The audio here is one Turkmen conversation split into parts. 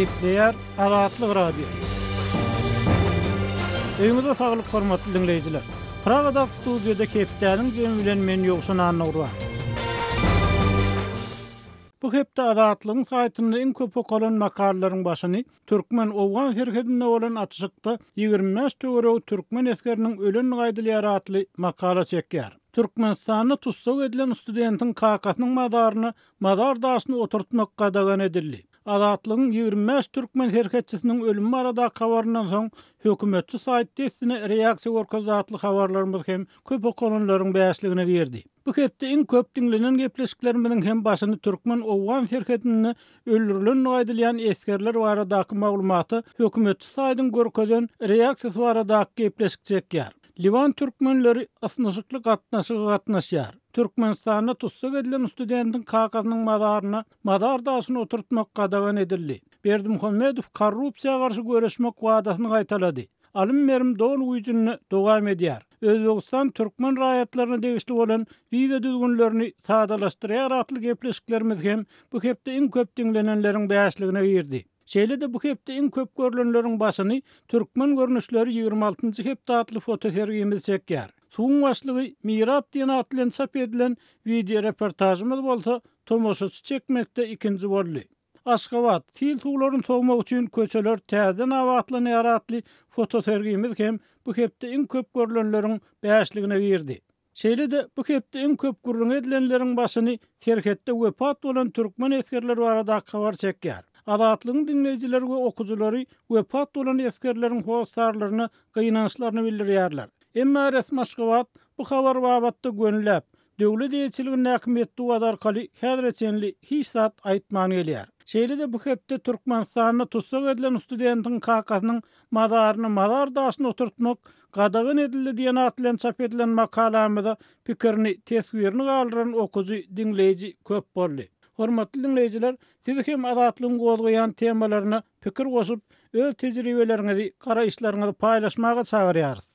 Gepleýär Azatlyk radio. Öňüňizde saglyk hormatly dinleýijiler. Pragada studiýada Kepdäliň jemi bilen men ýogşan anagurwa. Bu hepde Azatlygyň saýtynda iň köp okulan makalalaryň başyny Türkmen owgan herkedinde bolan atşykda 25 töwereg türkmen eskeriniň ölen gaýdylary atly makala çekýär. Türkmenistanyň tutsak edilen studentin kakasynyň madaryny madar daşyny oturtmak gadagan edildi. Azatlygyň 25 türkmen herketçisiniň ölümi barada habaryndan soň hökümetçi saýtdysyna reaksiýa görkezatly habarlarymyz hem köp okulanlaryň bäşligine girdi. Bu hepde iň köp dinlenen gepleşiklerimizin hem başyny türkmen owgan herketini öldürilen gaýdylyan eskerler baradaky maglumaty hökümetçi saýdyň görkezen reaksiýasy baradaky gepleşik çekýär. Livan türkmenleri asnaşykly gatnaşýar. Türkmenistanyň tutsak edilen studentin kakasynyň madaryna madar daşyny oturtmak gadagan edildi. Berdimuhammedow korrupsiýa garşy göreşmek wadasyny gaýtalady. Alym merim dol güýjüni dowam edýär. Özbegistan türkmen raýatlaryna degişli bolan video düzgünlerini sadalaşdyrýar atly gepleşiklerimiz hem bu hepde iň köp dinlenenleriň bäşligine girdi. Şeýle-de bu hepde iň köp görülenleriň başyny türkmen görnüşleri 26-njy hepde atly fotosergimiz çekýär. Suň başlygy Mirap diýen atly çap edilen video reportajymyz bolsa tomoşaçy çekmekde ikinji boldy. Aşgabat, fil tuğlaryny sogmak üçin köçeler täzen awatlanýar atly fotosergimiz hem bu hepde iň köp görülenleriň bäşligine girdi. Şeýle-de bu hepde iň köp gurrun edilenleriň başyny herketde wepat bolan türkmen eskerleri barada habar çekýär. Azatlygyň dinleýijileri we okuwçylary wepat bolan eskerleriň howsarlaryny gynançlaryny bildirýärler. Emma resmi Aşgabat bu habar babatda gönüläp, döwlet ýetçiliginiň häkimetli wadarkaly häzreçenli hiç zat aýtman gelýär. Şeýle-de bu hepde Türkmenistanyň tutsak edilen studentin kakasynyň madaryny madar daşyna oturtmak gadagan edildi diýen atly çap edilen makalamyzda pikirini teswirini galdyran okuwçy dinleýiji köp boldy. Hormatly dinleýijiler, siz hem Azatlygyň gozgaýan temalaryna pikir goşup, öz tejribeleriňizi, garaýşlaryňyzy paýlaşmaga çagyrýarys.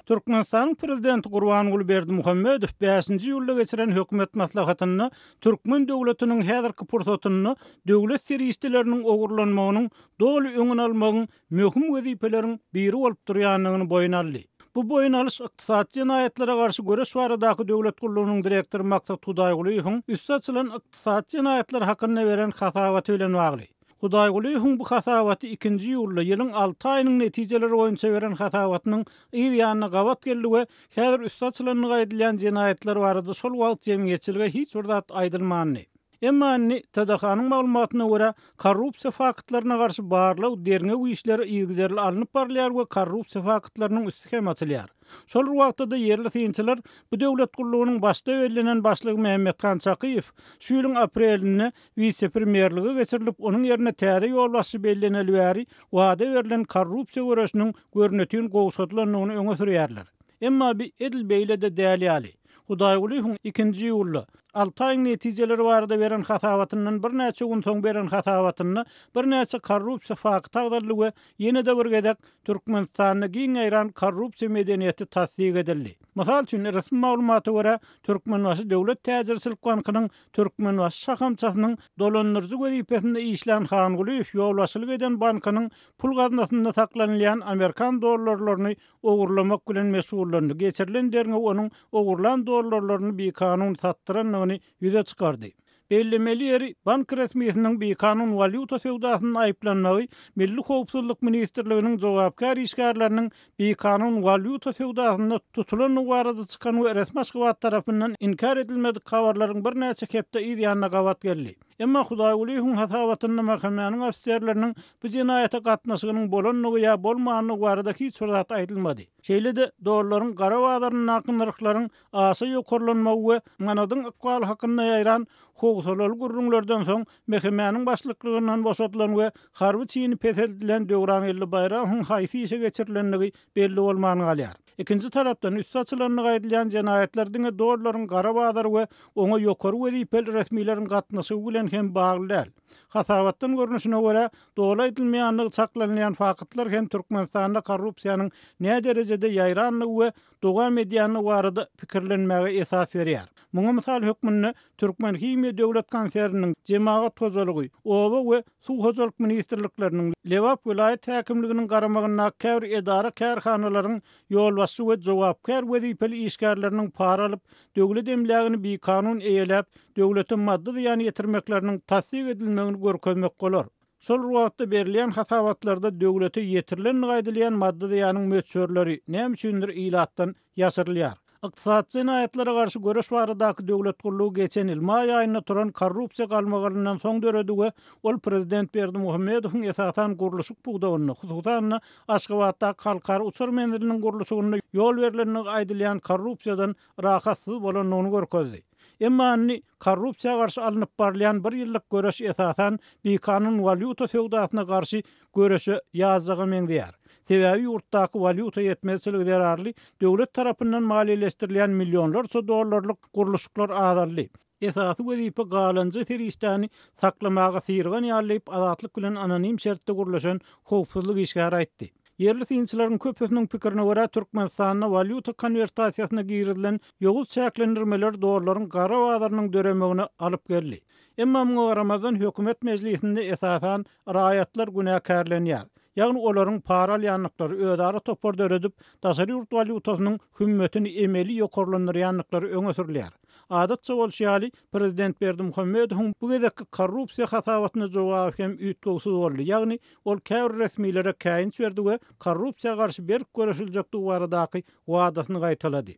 Türkmenistanyň prezidenti Gurbanuly Berdimuhammedow 5-nji ýylda geçiren hökümet maslahatyny türkmen döwletiniň häzirki pursatyny döwlet serýisleriniň ogurlanmagynyň doly öňüni almagyň möhüm wezifeleriň biri bolup durýanlygyny boýuna aldy. Bu boyun alış iqtisadi jinaýatlary garşy göreş baradaky döwlet gullugynyň direktory Maksat Hudaýgulyň üstü açylan iqtisadi jinaýatlar hakyna beren hasabaty bilen bagly. Hudaýgulyň bu hasabaty 2-nji ýylda ýylyň 6 aýynyň netijeleri boýunça beren hasabatynyň ýa-da gawat geldi we häzir üstü açylan gaýdylyan jinaýatlar barada şol wagt jemgyýetçilige hiç bir zat aýdylmandy. Emma TDH-nyň maglumatyna görä korrupsiýa faktlaryna garşy barlyk derňe güýçleri ýigderli alınıp barlýar we korrupsiýa faktlarynyň üstü hem açylýar. Şol wagtda yerli synçylar bu döwlet gullugynyň başda belirlenen başlygy Mehmetkan Çakyýew şu ýylyň aprelinde vice-premierligi geçirilip onuň ýerine täze ýolbaşçy belirleneli bäri wada berilen korrupsiýa göreşiniň görnetini gowşatylanlygyny öňe sürýärler. Emma bir edil beýle-de däli. Hudaýgulyň 2-nji ýylda 6 aýyň netijeleri barada beren hasabatynyň bir näçe gün soň beren hasabatyny bir näçe korrupsiýa fakty agdarly we ýene-de bir gedek Türkmenistanyň giň aýran korrupsiýa medeniýeti tasdik edildi. Mysal üçin resmi maglumaty görä Türkmenbaşy Döwlet Täzirçilik bankynyň Türkmenbaşy şahamçasynyň dolandyrjy wezipesinde işlän Hangulyýew ýolbaşçylyk eden bankynyň pul gaznasynda saklanýan Amerikan dollarlaryny ogurlamak bilen meşgullandy. Geçirilen derňe onuň ogurlan dollarlaryny bir kanun satdyran ýüze çykardy. Bellemeli ýeri bank resmiýetiniň bir kanun valyuta sewdasyny aýplanmagy Milli Howpsuzlyk Ministrliginiň jogapkar işgärleriniň bir kanun valyuta sewdasyna tutulan barada çykan we resmi Aşgabat tarapyndan inkar edilmedik habarlaryň bir näçe hepde ýa-da gawat geldi. Emma Hudaýgulyň hasabatyny mahkemanyň ofisiýerleriniň bu jinaýata gatnaşygynyň bolanlygy ýa bolmaganlygy barada hiç bir zat aýdylmady. Şeýle-de dollaryň gara wagtlarynyň narklaryň aşy ýokurlanmagy we manadyň ykbaly hakyna ýaýran howsalaly gurrunlardan soň mahkemanyň başlyklygynyň boşatylan we harby çyny pethedilen döwran elli bayramyň haýsy işe geçirilenligi belli bolmagyny galýar. Ikinji tarapdan üstü açylan gaýdylyan jinaýatlardyň dollaryň gara wagtlary we oňa ýokary wezipeli resmiýetlerin gatnaşygy bilen hem bagly däl. Hasabatdan görnüşine görä doly edilmeýänligi saklanýan faktlar hem Türkmenistanda korrupsiýanyň näme derejede ýaýranlygy we dowam edýänligi barada pikirlenmäge esas berýär. Muňa misal hökmünde Türkmen Himiýa döwlet kanseriniň jemaat hojalygy, oba we suw hojalyk ministrlikleriniň Lewap vilayet häkimliginiň garamagyna kär edara kärhanalaryň ýolbaşçy we jogapkär wezipeli işgärleriniň para alyp döwlet emlägini bir kanun eýelep döwletiň maddi ýany ýetirmekleriniň tasdiq edilmegini görkezmek bolar. Şol ruwatda berilen hasawatlarda döwlete ýetirilen gaýdylyan maddi ýanyň möçörleri näme üçindir ilatdan ýasyrylýar. Iqtisadi jinayetlara garşy göreş baradaky döwlet gurulugy geçen ýyl may aýyna turan korrupsiýa galmagynyň soň döredigi ol prezident Berdimuhammedowyň esasan guruluşy bugdawyny, hususan Aşgabatda halkara uçur mendiliniň guruluşyna ýol berilenini aýdylýan korrupsiýadan rahatsyz bolanyny görkezdi. Emma korrupsiýa garşy alınıp barlayan bir ýyllyk göreş esasan bir kanun valyuta sowdasyna garşy göreşi ýazdygy meňdýär. Tebebi ýurtdaky valyuta ýetmezçiligi derarly döwlet tarapyndan maliýeleşdirilýän millionlarça dollarlyk guruluşlar azarly. Esasy wezipe galanjy teristany saklamaga syrgan ýalyp azatlyk bilen anonim şertde gurulşan howpsuzlyk işgäri aýtdy. Yerli synçylaryň köpüsiniň pikirine görä Türkmenistanyň valyuta konwertasiýasyna girilen ýogul çäklendirmeler dollaryň gara bazarlynyň döremegine alyp geldi. Emma muňa garamadan hökümet mejlisinde esasan raýatlar günäkärlenýär. Ýagny olaryň para alýanlyklary ödara topar döredip, daşary ýurt valyutasynyň hümmetini emeli ýokarlandyrýanlyklary öňe sürilýär. Adatça bolşýaly prezident Berdimuhammedowyň bu gezekki korrupsiýa hasawatyna jogap hem üýtgüsiz boldy. Ýagny ol käwr resmiýlere käýinç berdi we korrupsiýa garşy berk göreşiljekdi baradaky wadasyny gaýtalady.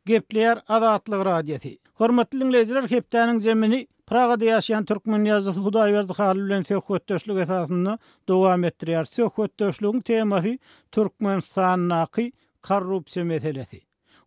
Gepler Azatlyk radiosi. Hormatly dinleýijiler, hepdeniň zemini Pragada ýaşaýan türkmen ýazgysy Hudaýberdi Halil bilen söhbetdeşlik esasyny dowam etdirýär. Söhbetdeşligiň temasy Türkmenistanyň korrupsiýa meselesi.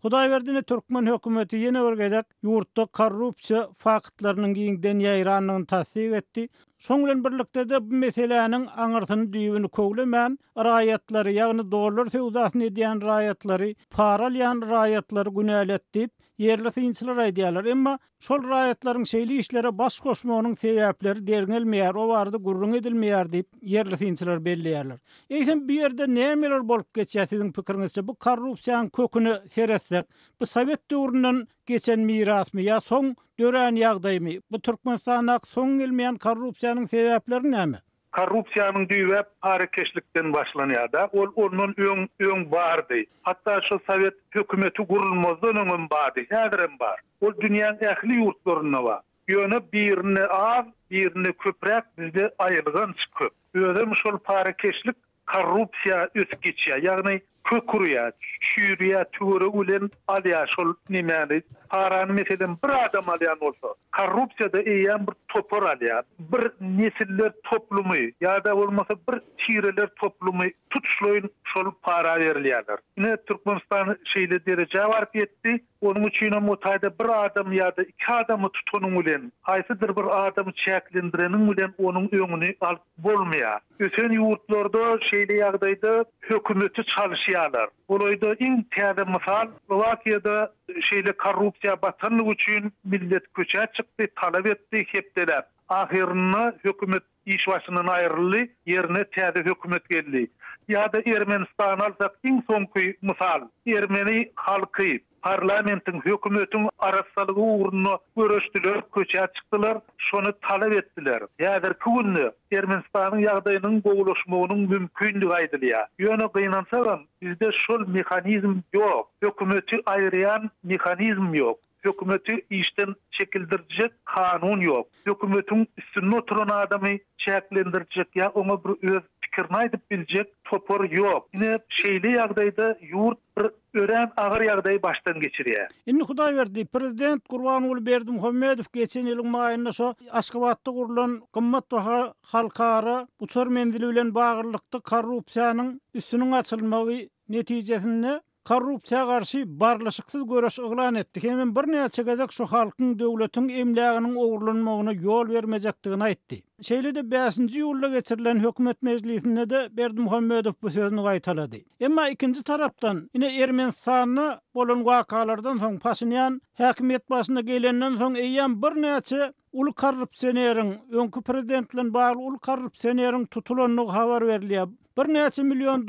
Hudaýberdine türkmen hökümeti ýene bir gezek ýurtda korrupsiýa faktlarynyň giňden ýaýranlygyny tasdiq etdi. Şoň bilen birlikde de bu meseleniň aňyrtyny düýbüni köwlemän raýatlary, ýagny dollar sowdasyny edýän raýatlary, para alýan raýatlary günäletdip yerli synçylar aýdýarlar. Emma şol raýatlaryň şeýli işlere baş goşmagynyň sebäpleri derňelmeýär, o barada gurrun edilmeýär diýip yerli synçylar belleýärler. Eýsem bir ýerde nämeler bolup geçýär siziň pikiriňizçe? Bu korrupsiýanyň köküni seretsek, bu Sowet döwründen geçen mirasmy ýa soň dören ýagdaýmy? Bu Türkmenistanyň soň gelmeýän korrupsiýanyň sebäpleri näme? Korrupsiýanyň düýbäp harekeşlikden başlanýar da, onun öň bardy. Hatda şu Sowet hökümeti gurulmazdan öňem bardy, häzirem bar. Ol dünýäniň ähli ýurtlaryna bar. Ýöne birini az, birini köprek bizde aýylgan köp. Özüm şol harekeşlik korrupsiýa ösüp geçýär. Ýagny kökürýär, şüýrýär, töre ulen alýar şol nimeni. Parany meselen bir adam alýan bolsa, korrupsiýada eýän bir topar alýar, bir nesiller toplumy ýa-da bolmasa bir tireler toplumy tutuşlaýyn şol para berilýärler. Ine Türkmenistan şeýle derejä baryp ýetdi. Onuň üçin mutaýda bir adam ýa-da iki adamy tutanyň bilen, haýsydyr bir adamy çäklendireniň bilen onuň öňüni alyp bolmaýar. Ösen ýurtlarda şeýle ýagdaýda hökümeti çalışýarlar. Olaýda iň täze mysal Slowakiýada şeýle korrupsiýa batanlyk üçin millet köçä çykdy, talap etdi, hepdeler. Ahirine hökümet iş başından ayrıldı, yerine täze hökümet geldi. Ýa-da Ermenistan alsak iň soňky mysal, Ermeni halky parlamentin, hökümetiň arassalygy uğruna görüşdiler, köçä çykdylar, şonu talap etdiler. Häzirki günde Ermenistanyň ýagdaýynyň gowulaşmagynyň mümkinligi aýdylýar. Ýöne gynansaram, bizde şol mehanizm ýok, hökümeti aýryan mehanizm ýok. Hökümeti işten çekildirecek kanun yok. Hökümetin üstünde oturan adamı çekildirecek ya ona bir öz pikirini aýdyp biljek topar yok. Yine şeýle ýagdaýda ýurt bir ören agyr ýagdaý baştan geçirýär. Indi Hudaýberdi prezident Gurbanuly Berdimuhammedow geçen ýylyň maýynda şo Aşgabatda gurulan gymmat baha halkara uçur mendili bilen bagyrlykda korrupsiýanyň üstüniň açylmagy netijesinde korrupsiýa garşy barlaşyksız göreş oglan etdi. Hemen bir näçe gezek şu halkyň döwletiň emläginiň ogurlanmagyna ýol bermejekdigini aýtdy. Şeýle de 5-nji ýylda geçirilen hökümet mejlisinde de Berdimuhammedow bu sözüni gaýtalady. Emma ikinji tarapdan ine Ermenistanyň bolan wakalardan soň Pashinyan häkimet başyna gelenden soň eýýän bir näçe ulu korrupsiýoneriň, öňkü prezident bilen bagly ulu korrupsiýoneriň tutulanyny habar berilýär. $1 milyon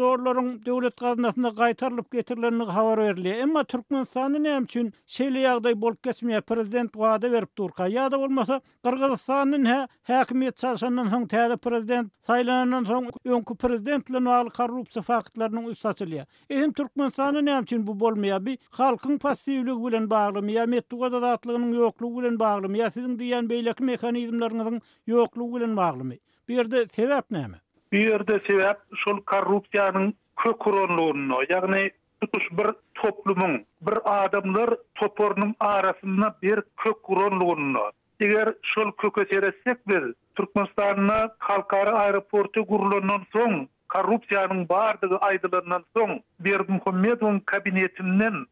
döwlet gazynasyna gaýtarylyp getirilenini habar berilýär. Emma Türkmenistany näme üçin şeýle ýagdaý bolup geçmeýär? Prezident wada berip durka. Ýa-da bolmasa Kyrgyzstanyň häkimiýet çalışandan soň täze prezident saýlanandan soň öňkü prezident bilen bagly korrupsiýa faktlarynyň üstü açylýar. Eýsem Türkmenistany näme üçin bu bolmaýar? Bir halkyň passivligi bilen baglymy, ýa medeniýet azatlygynyň ýoklugy bilen baglymy, ýa siziň diýen beýleki mekanizmlarynyň ýoklugy bilen baglymy? Bu ýerde sebäp näme? Bu ýerde sebäp şol korrupsiýanyň köküronlugyny, ýagny tutuş bir toplumyň, bir adamlar toporunyň arasynda bir köküronlugyny. Eger şol köke seresek biz Türkmenistanyň halkara aeroportu gurulandan soň korrupsiýanyň bardygy aýdylandan soň Berdimuhammedowyň kabinetinden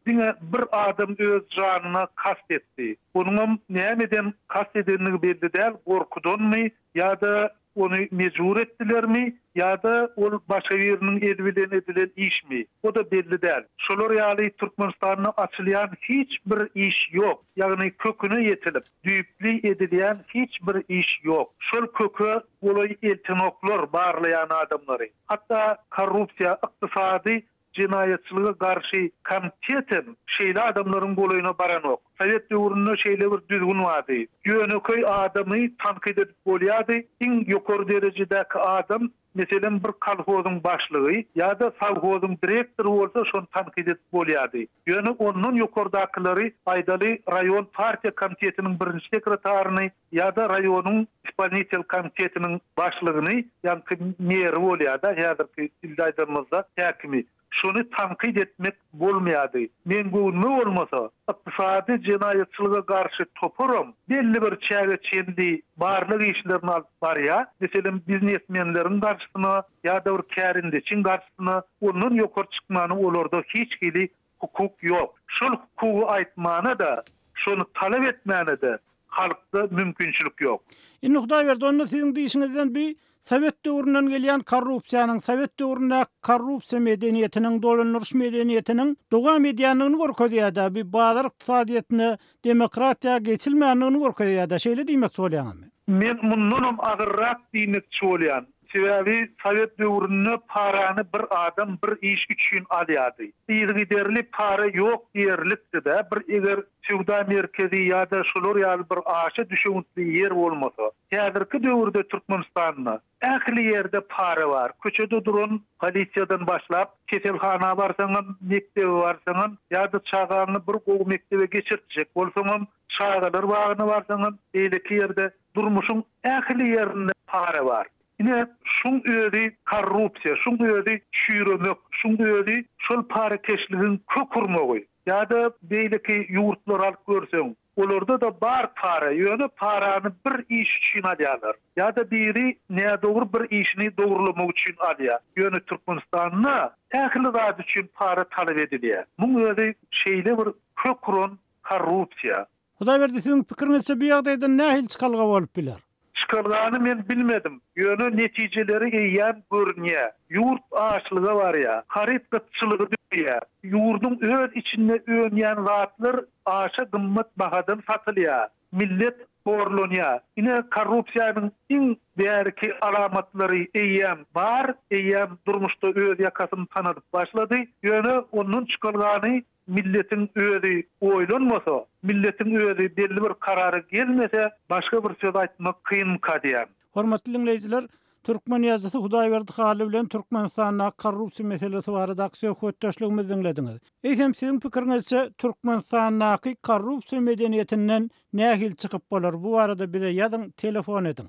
bir adam öz janyna kast etdi. Onuň nämeden kast edenligi belli däl, gorkudanmy ýa-da onu mecbur etdilermi ýa-da ol başga ýeriniň eli bilen edilen işmi? O da belli däl. Şolar ýaly Türkmenistanyň açylýan hiç bir iş ýok. Ýagny köküne ýetilip, düýpli edilýän hiç bir iş ýok. Şol kökü olay eltinoklar barlayan adamlary. Hatda korrupsiýa, ykdysady cinayetçiliğe karşı komitetin şeýle adamlaryň golayına baranok. Sovet döwründe şeýle bir düzgün wady. Ýöneköy adamy tankyd edip bolýardy. Iň ýokary derejedäki adam meselen bir kolhozyň başlygy ýa-da sowhozyň direktory bolsa şonu tankyd edip bolýardy. Ýöne onuň ýokardakylary aýdaly rayon partiýa komitetiniň birinji sekretaryny ýa-da raýonyň исполнитель komitetiniň başlygyny ýa-da mer bolýardy. Häzirki dilde aýdymyzda häkimi şunu tankyd etmek bolmaýardy. Men güňe bolmasa, ykdysady jinayetçiliге garşy topurum belli bir çäge çendi barlyk işlerini alyp barýar. Meselem biznesmenleriň garşysyna ýa-da bir kärindeçiň garşysyna onuň ýokary çykmany olarda hiç hili hukuk ýok. Şol hukuky aýtmana da, şonu talap etmäne de halkda mümkinçilik ýok. Hudaý berdi, onda siziň diýişiňizden bir Sovet döwründen gelýän korrupsiýanyň, Sovet döwründe korrupsiýa medeniýetiniň, dolanýaryş medeniýetiniň dowam edýänligini görkezýär-de, bir bazar ykdysadyýetine, demokratiýa geçilmänligini görkezýär-de. Şeýle diýmekçi bolýarmy? Men mundan agyrrak diýmekçi bolýan. Sebebi Sovet döwründe parany bir adam bir iş üçin alýardy. Ýerli para ýok diýerlikdi-de, bir eger Sewda merkezi ýa-da şolar ýaly bir aşa düşüntli ýer bolmasa, häzirki döwürde Türkmenistanyň ähli ýerde para bar. Köçede duran polisiýadan başlap, keselhana barsaňam, mektebe barsaňam, ýa-da çağanyny bir gowy mektebe geçirtjek bolsaňam, çağalar bagyna barsaňam, eýleki ýerde durmuşyň ähli ýerinde para bar. Ine şun öýdi korrupsiýa, şun öýdi çüýremek, şun öýdi şol para keşligiň kökürmegi. Ýa-da beýleki ýurtlar alyp görseň, olarda da bar para, ýöne parany bir iş üçin alýarlar. Ýa-da biri nädogry bir işini dogurlamak üçin alýar. Ýöne Türkmenistanyna ähli zat üçin para talap edilýär. Bu öýdi şeýle bir köküron korrupsiýa. Hudaý berdi, siziň pikiriňizçe bu ýagdaýda nähil çykalga bolup biler? Çıkarlarını men bilmedim. Yönü neticeleri eýän görünýär. Yurt açlygy var ya, harit gıtçılığı diýär. Yurdun öz içinde öňýän zatlar aşa gymmat bahadan satylýar. Millet borlanýar. Ine korrupsiýanyň iň bärki alamatlary eýän bar, eýän durmuşda öz ýakasyny tanadyp başlady. Ýöne onuň çykalgany milletin öýüri oýlanmasa, milletin öýüri belli bir karary gelmese, başga bir söz aýtmak kyn kadýar. Hormatly dinleýijiler, Türkmen ýazgysy Hudaý berdi haly bilen Türkmenistanyň korrupsiýa meselesi barada söhbetdeşligimizi dinlediňiz. Eýsem siziň pikiriňizçe Türkmenistanyň korrupsiýa medeniýetinden nähil çykyp bolar? Bu barada bize ýazyň, telefon ediň.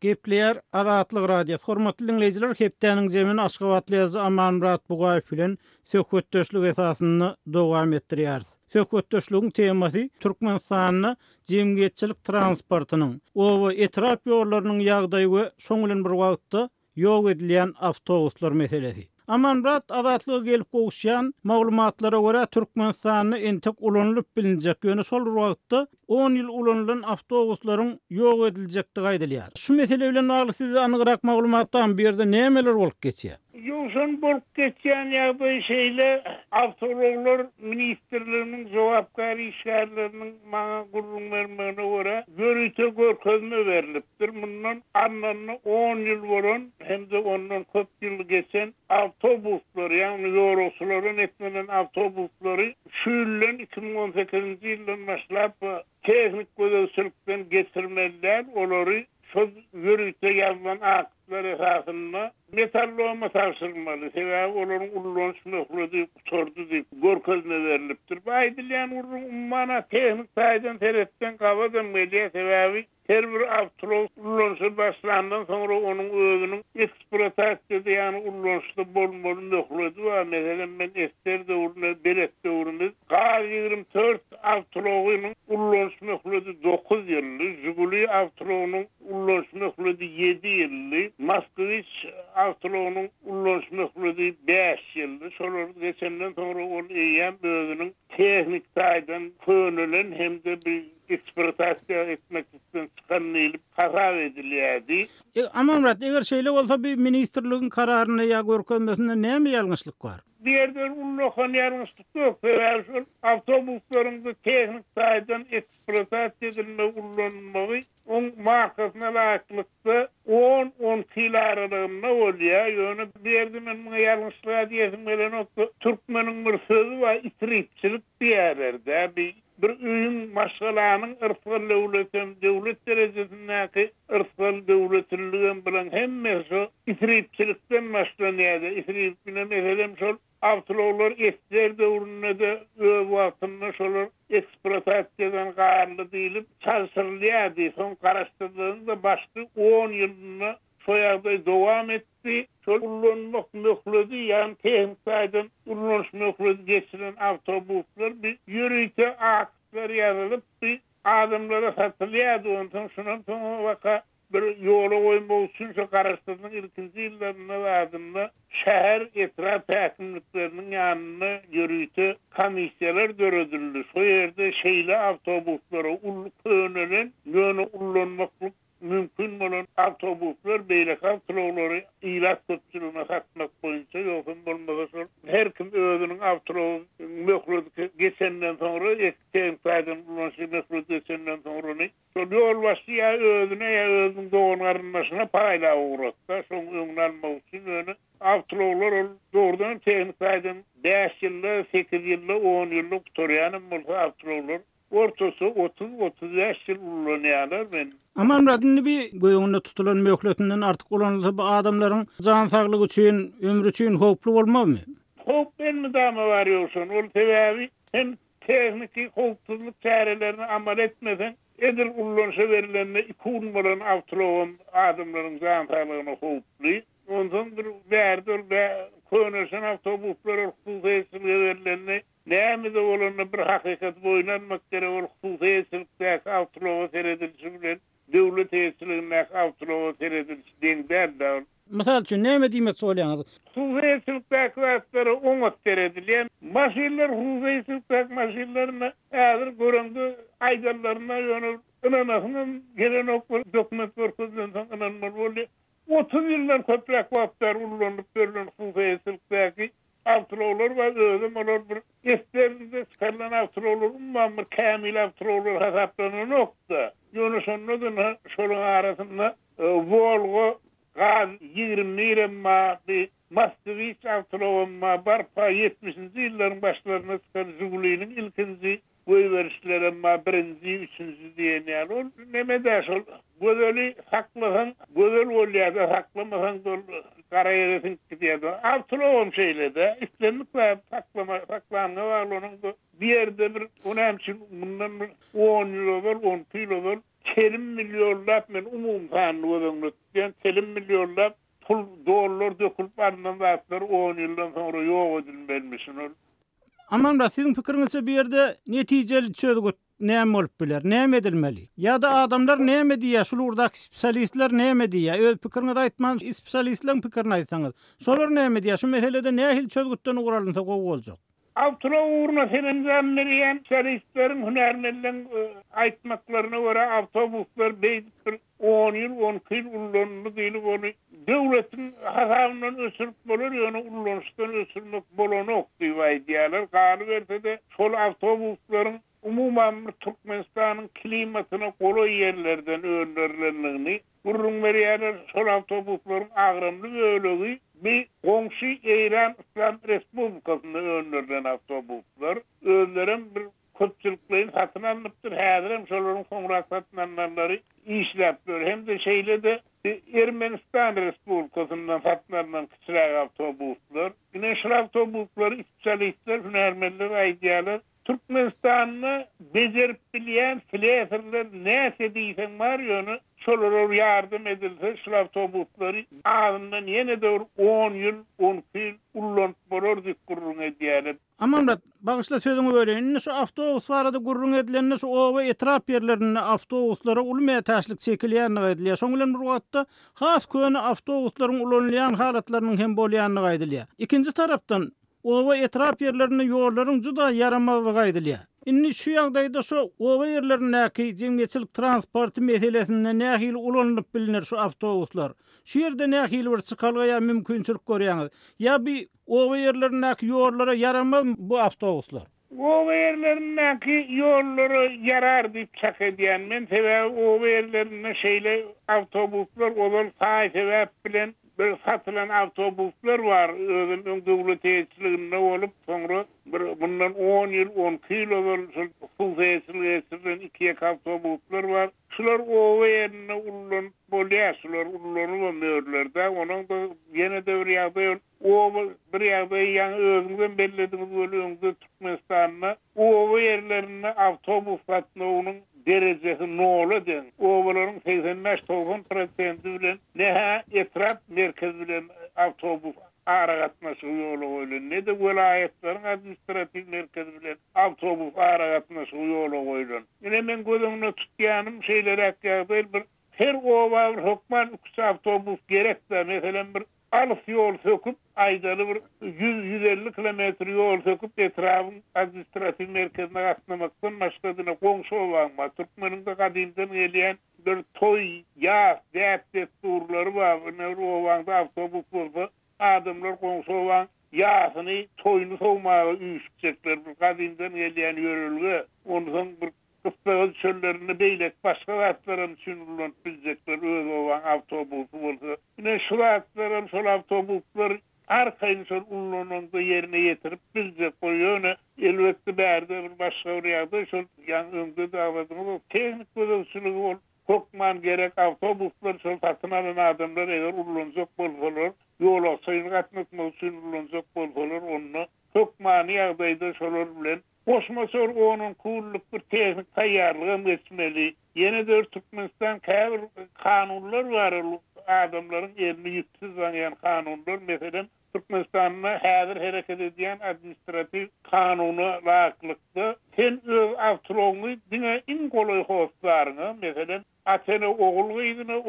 Gepler Azatlyk Radio. Hormatly dinleýijiler, hepdeniň jemini Aşgabatly ýazy Amanmurat Bugaýew bilen söhbetdeşlik esasyny dowam etdirýär. Söhbetdeşligiň temasy Türkmenistanyň jemgyýetçilik transportynyň, owa etrap ýollarynyň ýagdaýy we şoň bilen bir wagtda ýok edilýän awtobuslar meselesi. Amanmurat azatlyga gelip gowuşýan maglumatlara görä Türkmenistanyň entek ulanlyp bilinjek ýöne şol wagtda 10 ýyl ulanılan awtobuslaryň ýok ediljekdigi aýdylýar. Şu mesele bilen bagly size anygyrak maglumatdan bir ýerde nämeler bolup geçýär? Yoşun bolup geçýän ýagdaý şeýle awtologlar ministrliginiň jogapkary işgärleriniň maňa gurrun bermegine görä görüýte görkezme berilipdir. Mundan arnany 10 ýyl bolan hemde ondan köp ýyl geçen awtobuslar, ýagny ýolçylaryň etmenen awtobuslary şu ýylyň 2018-nji ýyldan başlap tehnik gözetçilikden geçirmeliler. Olary şu görüýte ýazılan aktlar esasında metalloma tapşyrylmaly. Sebäbi olaryň ullanýan möhürleri sordy diýip görkezme berilipdir. Bu aýdylýan ummana tehnik taýdan teretden gabadan medya sebäbi her bir awtolog ullanýan başlandan soňra onuň özüniň eksploatasiýasy ýani ullanýanda bolmaly möhürleri we meselen men ester döwründe belet döwründe 24 awtologynyň ullanýan möhürleri 9 ýylly, Jiguli awtologynyň ullanýan möhürleri 7 ýylly, Moskvich awtologynyň ullanýan möhürleri 5 ýylly. Şolar geçenden soňra ol eýen özüniň tehnik taýdan könülen hemde bir eksploatasiýa etmek üçin çykanylyp hasap edilýärdi. Aman Murat, eger şeýle bolsa bir ministrligiň kararyna ýa görkezmesinde näme ýalňyşlyk bar? Diğerler ullokan yarmışlık yok. Şu avtobuslarımızda tehnik sayıdan eksploatasiya edilme ullanmağı on markasına layıklıkta 10 kilo aralığında oluyor. Yani bir yerde ben yarmışlığa diyesim gelen nokta Türkmen'in bir sözü var, itiripçilik bir yerlerde. Bir üyün maşgalanın ırsal devlet derecesindeki ırsal devletliliğin bilen hemmesi itiripçilikten başlanıyordu. İtiripçilikten mesela şol avtologlar ester döwründe de wagtynda şolar eksploatasiýadan garly diýilip çalışyrylýardy. Soň garaşdyrylýanda başly 10 ýylyna şoýagda dowam etdi. Şol ullanmak möhürleri ýani tehnik taýdan ullanýan möhürleri geçiren awtobuslar bir ýürüýte akslar ýazylyp bir adamlara satylýardy. Ondan şondan soň waka bir ýola goýmak üçin şu garaşdyrylan ilkinji ýyllarynda wagtynda şäher etraf häkimlikleriniň ýanyna ýürüýte komissiýalar döredildi. Şo ýerde şeýle awtobuslara könülen ýöne ullanmak mümkün bolan awtobuslar beýle awtologlary ýylat köpçüligine satmak boýunça ýokun bolmasa her kim özüniň awtolog möhürleri geçenden soňra ekspert taýdan ullanýan möhürleri geçenden soňra şol ýol başy özüne özüniň doğan garyndaşyna paýla uğratsa şoň öňlenmek üçin öňe awtologlar doğrudan tehnik taýdan 5 ýylly, 8 ýylly, 10 ýyllyk torýany bolsa awtologlar ortasy 30-35 ýyl ullanýarlar men. Aman radini bir göýüňde tutulan möhletinden artyk olanlar bu adamlaryň jan saglygy üçin, ömrü üçin hoply bolmalymy? Hop belmi dama var ýolsun. Ol sebäbi hem tehnik hopsuzlyk çärelerini amal etmesen edil ullanşa verilenle ikun bolan awtolog adamlaryň jan saglygyna hoply. Ondan bir bärdil we könülen awtobuslar hukuky verilenle näme de bolanna bir hakykat boýlanmak gerek ol hukuky awtolog seredilişi bilen devlet eýetçiligine awtolog seredilişi deňder. Mysal üçin näme diýmek bolýaňyz? Hukuky klastary oňat seredilýän maşinler hukuky maşinlerini häzir görende aýdarlaryna ýönel ynanasynyň gelen dokument görkezden soň ynanmaly boldy. 30 ýyllar köprek wagtlar ullanıp berilen hukuky awtologlar we özüm olar bir esterinde çykarylan awtologlar umman bir kämil awtologlar hasaplanýan nokta. Ýöne şondan şolaryň arasynda Volgo gaz 20 ma bir Moskvich awtologma barpa 70-nji ýyllaryň başlaryna çykan Jiguli'niň ilkinji goýberişleri ma 1-nji, 3-nji diýenler ol. Näme şol gözeli saklasan, gözel bolýardy, saklamasan kara ýere gidýärdi. Awtologum şeýlede islenip saklanyňa baglanýan bir ýerde bir önemli bundan 10 ýyl, 10 ýyl kelim milyonlap men umum kanunu diýen kelim milyonlap pul dollar dökülip arnan wagtlar 10 ýyldan soňra ýok edilmemişin. Aman da sizin pikiriňizde bir ýerde netijeli çözgüt näme bolup biler, näme edilmeli? Ýa-da adamlar näme diýär, şulardaky spesialistler näme diýär? Öz pikiriňizi aýtman, spesialistleriň pikirini aýtsaňyz. Şolar näme diýär? Şu meselede nähil çözgütden ugralynsa gowy boljak? Avtura uğruna serencanlayan şeriflerin hünermeliğin aitmaklarına göre avtobuslar beydir 10 yıl 10 yıl ullanılı değil onu devletin hasabından ösürüp bolur yani ullanıştan ösürmek bolonu oktuyu diyorlar. Galiba de sol avtobusların umuman Türkmenistan'ın klimatına kolay yerlerden önerilenliğini gurrun veriyorlar. Sol avtobusların ağrımlı öylüğü bir komşu İran İslam Respublikası'nda önerilen avtobuslar özlerin bir köpçülüklerin satın alınıptır. Hem şoların sonra satın alınanları işleptir. Hem de şeyle de Ermenistan Respublikası'ndan satın alınan kişiler avtobuslar. Yine şu avtobusları ispecialistler, hünermenler, aydiyalar Türkmenistan'ı becerip bilen fileserler neyse deysen var ya onu şolara yardım edilse şu avtobusları ağzından yine de 10 yıl 10 yıl ullanıp boror kurrun ediyorlar. Amamrat, bağışla sözüňi öýreň. Şu awtobus barada gurrun edilenne şu owa etrap yerlerinde awtobuslara ulmaya taşlyk çekilýänligi edilýär. Şoň bilen bir wagtda has köni awtobuslaryň ulanýan halatlarynyň hem bolýanlygy aýdylýar. Ikinji tarapdan owa etrap yerlerinde ýollaryň juda yaramazlygy aýdylýar. Inni şu ýagdaýda şu owa yerlerindäki jemgyýetçilik transporty meselesinde nähili ulanlyp bilinir şu awtobuslar. Şu ýerde nähili bir çykalga mümkinçilik görýäňiz. Ya bir owa yerlerindäki ýollara yaramaz bu awtobuslar? Owa yerlerindäki ýollara yarar diýip çak edýän men sebäbi owa yerlerinde şeýle awtobuslar olan sebäp bilen bir satılan avtobuslar var. Özünün devlet eýetçiliginde olup sonra bundan 10 yıl 10 yıl full eýetçiligden 2 avtobuslar var. Şular owa yerine ullanıp bolýar, şular ullanýarlar. Onuň da ýene de bir ýagdaý bir ýagdaý ýa özüňden bellediniz bölüňde Türkmenistan'a owa yerlerine avtobus satmagynyň derecesi nolu den. Ovaların 85-90% bilen neha etraf merkez bilen avtobus aragatnaşy ýolu goýulan. Ne de welaýetlaryň administrativ merkez bilen avtobus aragatnaşy ýolu goýulan. Ine men gözümde tutýanym şeýler äkýär bir her owa hokman avtobus gerekde. Meselem bir alf ýol söküp aýdaly bir 100-150 kilometr ýol söküp etrafyň administrativ merkezine gatnamakdan başgadyna goňşy bolmagy. Türkmeninde gadymdan gelýän bir toý, ýaz, däpdet turlary bar. O wagtda avtobus bolsa adamlar goňşy bolan ýazyny toýuny sowmagy üýtjekler. Bir gadymdan gelýän ýörelge. Ondan bir kıptağız çöllerini beylek başka atların sünürlüğün bilecekler öz olan avtobusu olsa. Yine şu atların sol avtobuslar arkayını sol ulununda yerine getirip bilecek koyuyor. Elbette berde bir başka oraya sol yan öngde de avadığımız teknik gözümsülüğü ol. Kokman gerek avtobuslar sol satın alan adamlar eğer ulunacak bol olur. Yol olsayın katmak sünürlüğünecek bol olur. Onu kokmanı yağdayda solur bilen. Osmasor onun kulluk bir teknik tayyarlığı geçmeli. Yeni de Türkmenistan kanunlar var. Adamların elini yüksüz zanyan kanunlar. Mesela Türkmenistan'na hazır hareket ediyen administratif kanunu layıklıkta. Sen öz avtoloğunu dine in kolay hostlarını mesela atene oğulgıydını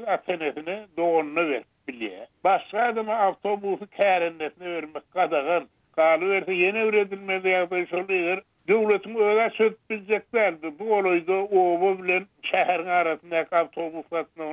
atenesine doğununu ver biliye. Başka adama avtobusu kârennesine vermek kadağın. Kalıverse yeni üretilmede yaklaşılıyor. Devletin öyle söz bileceklerdi. Bu olayda oğlu bilen şehrin arasındaki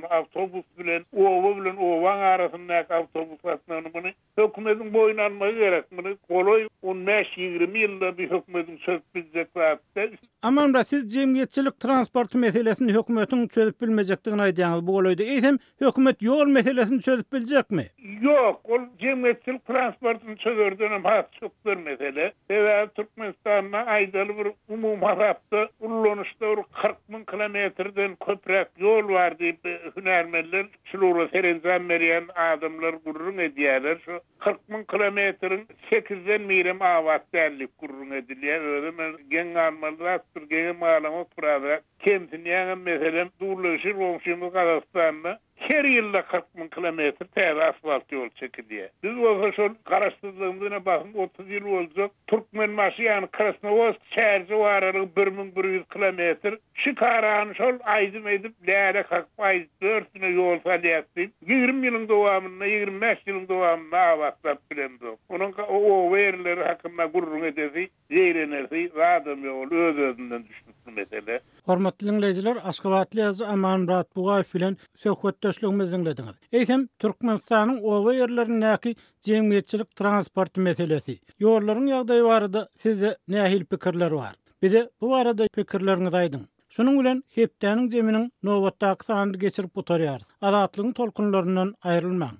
avtobus bilen oğlu bilen oğlan arasındaki avtobuslatını bunu hükümetin boyun almayı gerek. Bunu kolay 15-20 yılda bir hükümetin söz bileceklerdi. Aman siz jemgyýetçilik transport meselesini hükümetin çözüp bilmejekdigini aýdýaňyz bu olayda. Eýsem hükümet ýol meselesini çözüp biljekmi? Yok, o jemgyýetçilik transportunu çözerden has çokdur mesele. Sebäbi Türkmenistan'a aýdaly bir umum harapda ullanışda 40.000 kilometrden köprek ýol bar diýip hünermenler şulara serencan berýän adamlar gurrun edýärler. Şu 40.000 kilometrin 8den mirim awat dällik gurrun edilýär. Öňe geň almalar Türkiýe malama prada kentin ýa-da meselem durlaşyr Gazakstan'da her ýylda 40.000 kilometr täze asfalt ýol çekilýär. Biz bolsa şol garaşdyrdygyna bakym 30 ýyl boljak Türkmenbaşy ýani Krasnovodsk şäherçe waralygy 1100 kilometr. Şu karan şol aýdym edip läre kakpay 4 güne ýol salýatdy. 20 ýylyň dowamyna 25 ýylyň dowamyna awatlar bilendi. Onuň o werleri hakynda gurrun edesi, ýerenersi, adam ýol öz-özünden düşmüşdi mesele. Hormatly dinleyijiler, Aşgabatly ýazy Aman Murat Bugaýew bilen söhbetdeşligimizi dinlediňiz. Eýsem Türkmenistanyň owa ýerlerindäki jemgyýetçilik transport meselesi. Ýollaryň ýagdaýy barada sizde nähil pikirler bar? Bize bu barada pikirleriňizi aýdyň. Şunun bilen hepdäniň jeminiň nowatdaky sanyny geçirip oturýar. Azatlygyň tolkunlaryndan aýrylmaň.